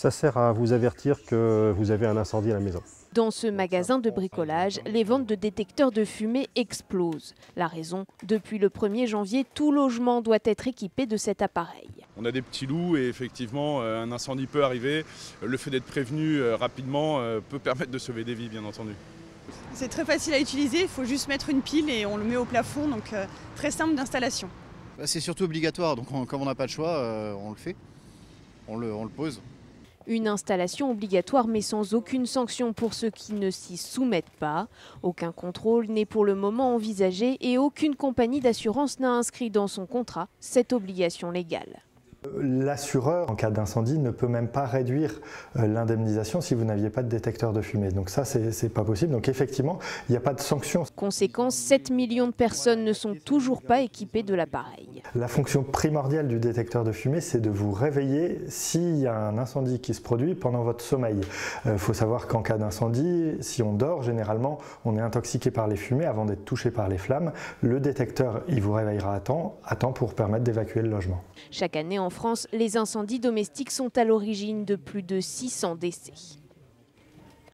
Ça sert à vous avertir que vous avez un incendie à la maison. Dans ce magasin de bricolage, les ventes de détecteurs de fumée explosent. La raison, depuis le 1er janvier, tout logement doit être équipé de cet appareil. On a des petits loups et effectivement un incendie peut arriver. Le fait d'être prévenu rapidement peut permettre de sauver des vies, bien entendu. C'est très facile à utiliser, il faut juste mettre une pile et on le met au plafond, donc très simple d'installation. C'est surtout obligatoire, donc comme on n'a pas de choix, on le fait, on le pose. Une installation obligatoire mais sans aucune sanction pour ceux qui ne s'y soumettent pas. Aucun contrôle n'est pour le moment envisagé et aucune compagnie d'assurance n'a inscrit dans son contrat cette obligation légale. L'assureur, en cas d'incendie, ne peut même pas réduire l'indemnisation si vous n'aviez pas de détecteur de fumée. Donc ça, c'est pas possible. Donc effectivement, il n'y a pas de sanction. Conséquence, 7 millions de personnes ne sont toujours pas équipées de l'appareil. La fonction primordiale du détecteur de fumée, c'est de vous réveiller s'il y a un incendie qui se produit pendant votre sommeil. Il faut savoir qu'en cas d'incendie, si on dort, généralement, on est intoxiqué par les fumées avant d'être touché par les flammes. Le détecteur, il vous réveillera à temps pour permettre d'évacuer le logement. Chaque année en France, les incendies domestiques sont à l'origine de plus de 600 décès.